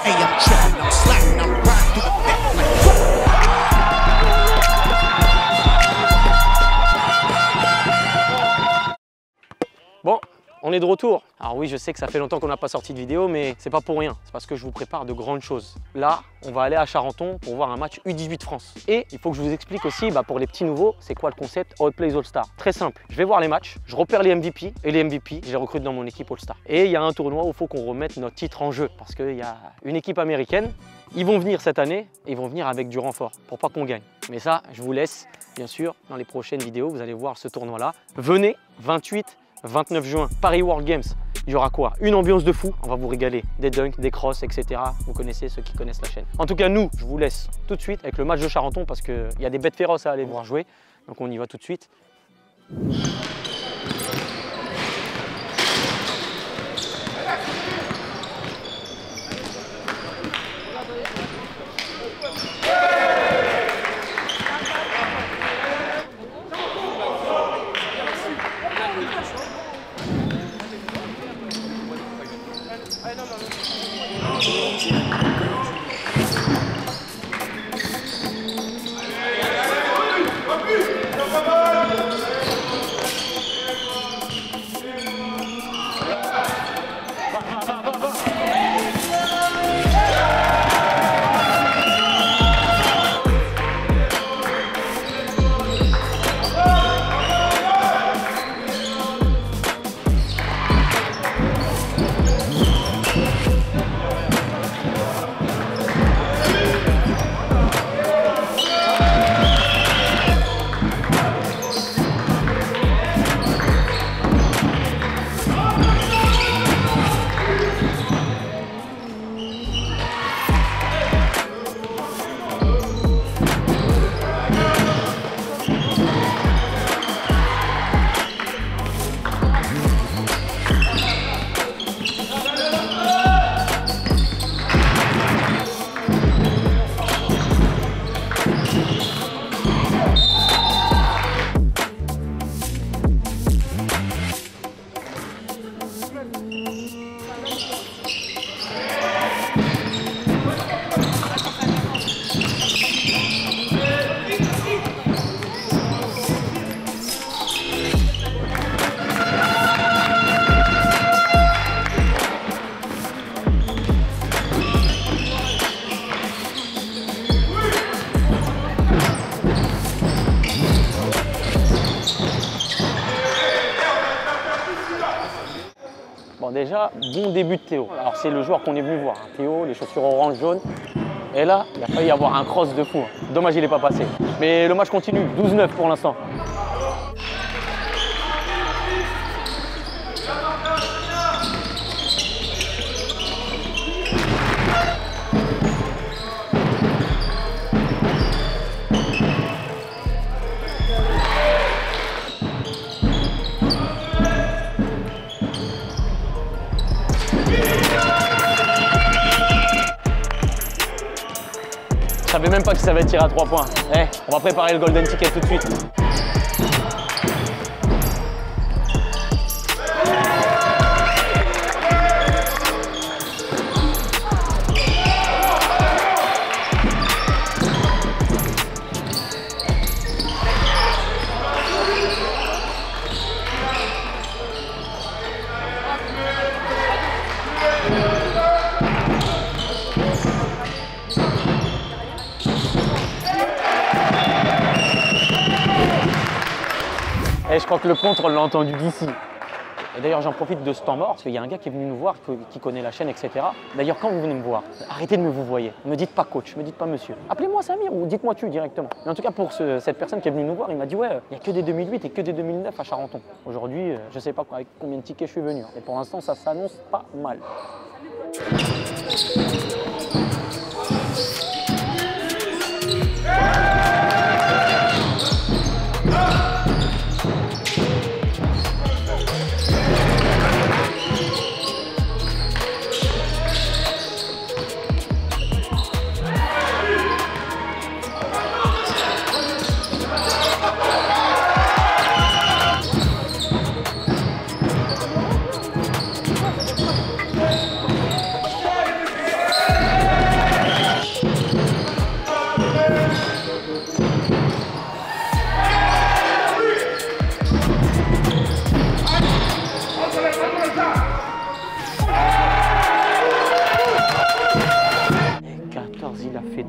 Hey, I'm tripping, I'm sliding, I'm riding through the back like. Bon, on est de retour. Alors oui, je sais que ça fait longtemps qu'on n'a pas sorti de vidéo, mais c'est pas pour rien. C'est parce que je vous prépare de grandes choses. Là, on va aller à Charenton pour voir un match U18 France. Et il faut que je vous explique aussi, pour les petits nouveaux, c'est quoi le concept All Plays All Star. Très simple. Je vais voir les matchs, je repère les MVP, et les MVP, je les recrute dans mon équipe All Star. Et il y a un tournoi où il faut qu'on remette notre titre en jeu. Parce qu'il y a une équipe américaine, ils vont venir cette année, et ils vont venir avec du renfort pour pas qu'on gagne. Mais ça, je vous laisse, bien sûr, dans les prochaines vidéos, vous allez voir ce tournoi-là. Venez, 28-29 juin, Paris World Games. Il y aura quoi? Une ambiance de fou, on va vous régaler. Des dunks, des crosses, etc. Vous connaissez ceux qui connaissent la chaîne. En tout cas, nous, je vous laisse tout de suite avec le match de Charenton parce qu'il y a des bêtes féroces à aller voir jouer. Donc on y va tout de suite. Bon déjà, bon début de Théo. Alors c'est le joueur qu'on est venu voir. Théo, les chaussures orange, jaune. Et là, il a failli y avoir un cross de fou. Dommage, il n'est pas passé. Mais le match continue, 12-9 pour l'instant. Je savais même pas que ça va tirer à 3 points. On va préparer le golden ticket tout de suite. Et je crois que le contre, on l'a entendu d'ici. Et d'ailleurs, j'en profite de ce temps mort, parce qu'il y a un gars qui est venu nous voir, qui connaît la chaîne, etc. D'ailleurs, quand vous venez me voir, arrêtez de me vous voyer. Ne me dites pas coach, ne me dites pas monsieur. Appelez-moi Samir ou dites-moi tu directement. Mais en tout cas, pour cette personne qui est venue nous voir, il m'a dit ouais, il n'y a que des 2008 et que des 2009 à Charenton. Aujourd'hui, je ne sais pas avec combien de tickets je suis venu. Et pour l'instant, ça s'annonce pas mal.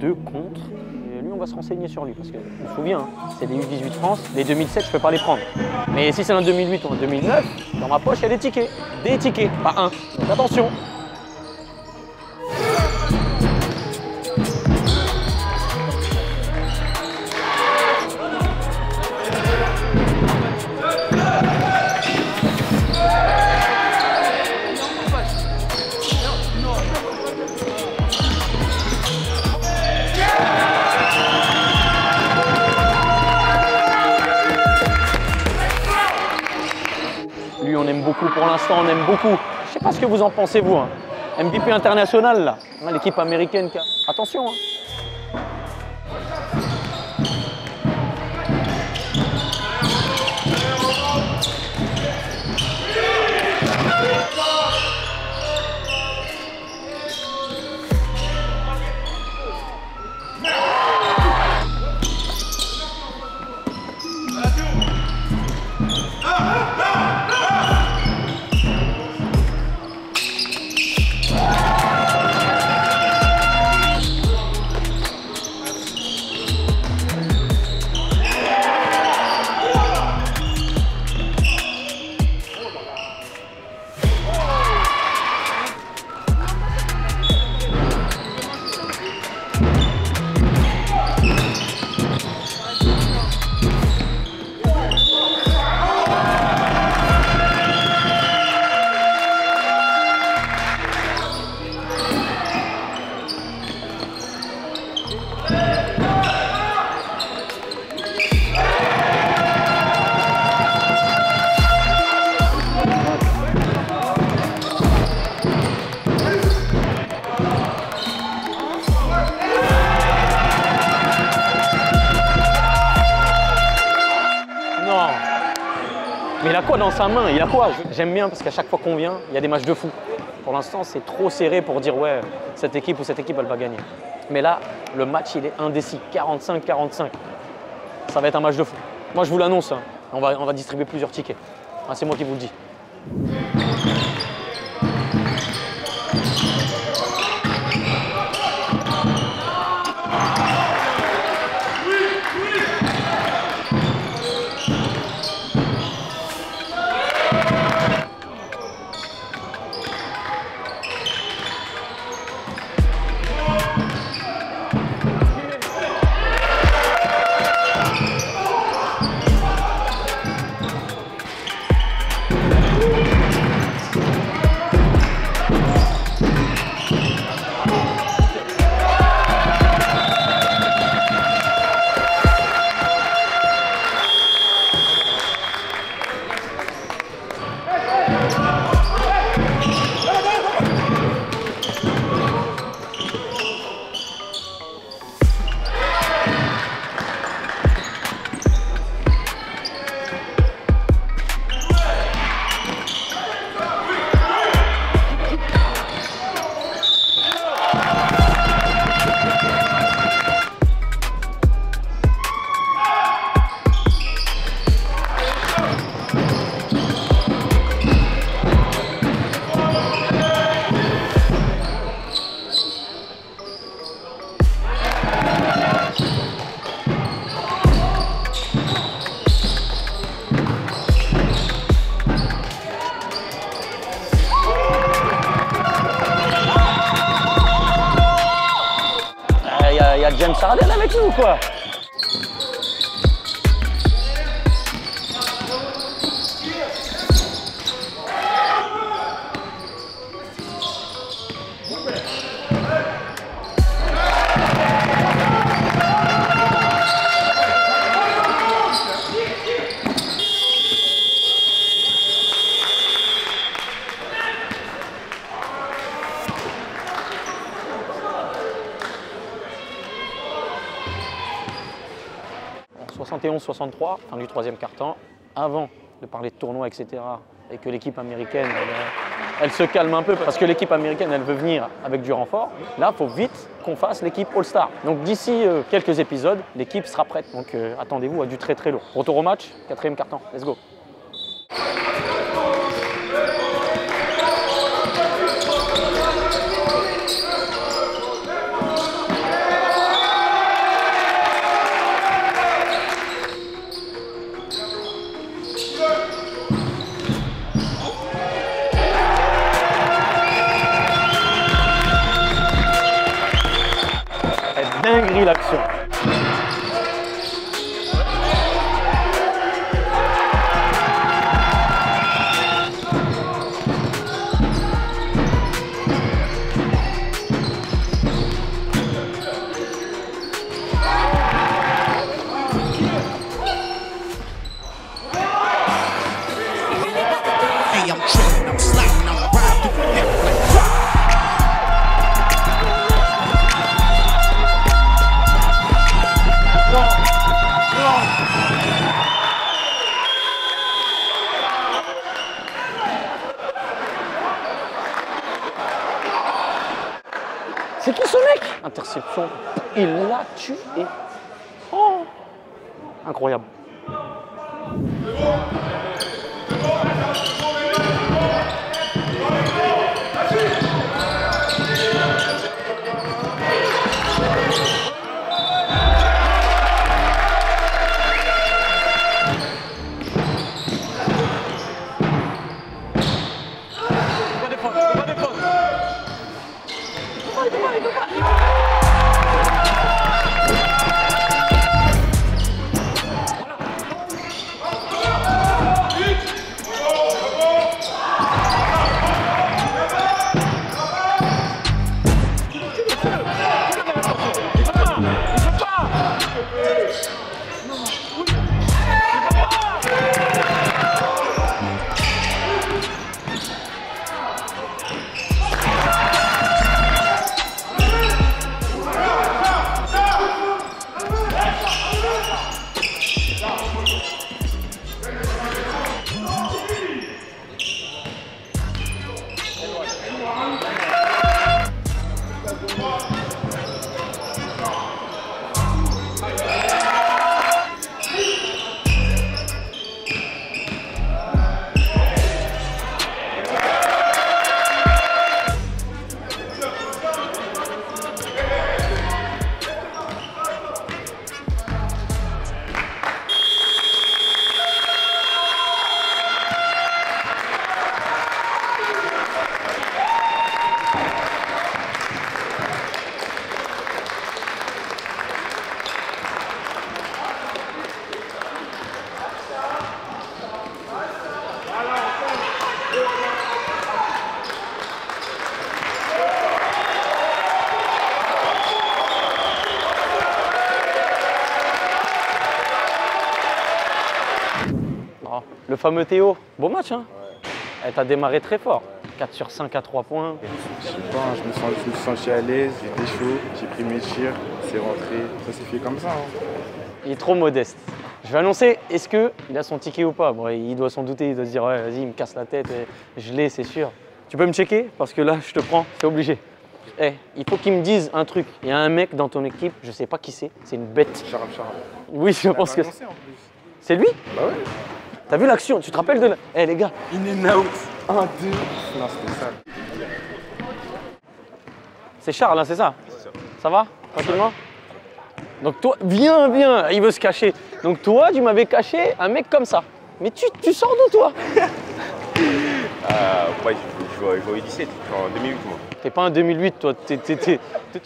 2 contre. Et lui, on va se renseigner sur lui parce que je me souviens, hein, c'est les U18 France. Les 2007, je peux pas les prendre. Mais si c'est un 2008 ou un 2009, dans ma poche, il y a des tickets. Des tickets, pas un. Donc attention. Lui, on aime beaucoup pour l'instant, on aime beaucoup. Je sais pas ce que vous en pensez, vous. Hein. MVP international, là. L'équipe américaine qui a... Attention, hein. Mais il a quoi dans sa main? Il a quoi? J'aime bien parce qu'à chaque fois qu'on vient, il y a des matchs de fou. Pour l'instant, c'est trop serré pour dire ouais, cette équipe ou cette équipe, elle va gagner. Mais là, le match, il est indécis. 45-45. Ça va être un match de fou. Moi, je vous l'annonce. Hein. On va distribuer plusieurs tickets. Ah, c'est moi qui vous le dis. Il y a James Harden avec nous ou quoi? En 71-63, fin du troisième quart-temps, avant de parler de tournoi, etc., et que l'équipe américaine, elle se calme un peu, parce que l'équipe américaine, elle veut venir avec du renfort, là, il faut vite qu'on fasse l'équipe All-Star. Donc d'ici quelques épisodes, l'équipe sera prête. Donc attendez-vous à du très très lourd. Retour au match, quatrième quart-temps, let's go. repris l'action. Hey, I'm trailing, I'm sliding, I'm riding through the net like C'est qui ce mec? Interception, il l'a tué. Oh, incroyable. Le fameux Théo, beau match hein. Elle t'a démarré très fort. 4 sur 5 à 3 points. Je sais pas, je me suis senti à l'aise, j'étais chaud, j'ai pris mes tirs, c'est rentré, ça s'est fait comme ça. Hein. Il est trop modeste. Je vais annoncer, est-ce qu'il a son ticket ou pas? Bon, il doit s'en douter, il doit se dire, ouais, vas-y, il me casse la tête, je l'ai, c'est sûr. Tu peux me checker? Parce que là, je te prends, c'est obligé. Eh, il faut qu'il me dise un truc. Il y a un mec dans ton équipe, je sais pas qui c'est une bête. Charles. Oui, je pense que c'est lui? Bah ouais. T'as vu l'action? Tu te rappelles de la... Eh les gars, In and out. 1, 2. Non, c'était ça. c'est Charles, hein, c'est ça? Ça va? Tranquillement? Donc toi, viens, il veut se cacher. Donc toi, tu m'avais caché un mec comme ça. Mais tu sors d'où toi? Ouais, je joue au 17, je suis en 2008 moi. T'es pas un 2008 toi.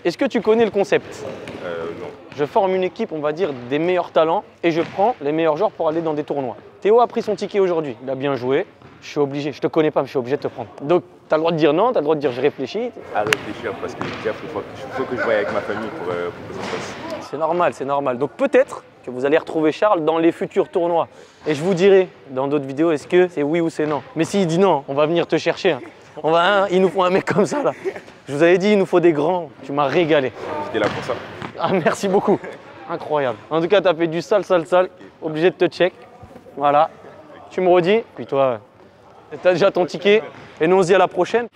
Est-ce que tu connais le concept? Non. Je forme une équipe, on va dire, des meilleurs talents et je prends les meilleurs joueurs pour aller dans des tournois. Théo a pris son ticket aujourd'hui, il a bien joué. Je suis obligé, je te connais pas, mais je suis obligé de te prendre. Donc, tu as le droit de dire non, tu as le droit de dire je réfléchis. À réfléchir parce que déjà, il faut que je voie avec ma famille pour que ça se passe. C'est normal, c'est normal. Donc peut-être que vous allez retrouver Charles dans les futurs tournois. Et je vous dirai dans d'autres vidéos, est-ce que c'est oui ou c'est non. Mais s'il dit non, on va venir te chercher. Hein. Il nous faut un mec comme ça là. Je vous avais dit, il nous faut des grands. Tu m'as régalé. J'étais là pour ça. Ah, merci beaucoup. Incroyable. En tout cas, tu as fait du sale. Obligé de te check. Voilà. Tu me redis. Puis toi, tu as déjà ton ticket. Et nous, on se dit à la prochaine.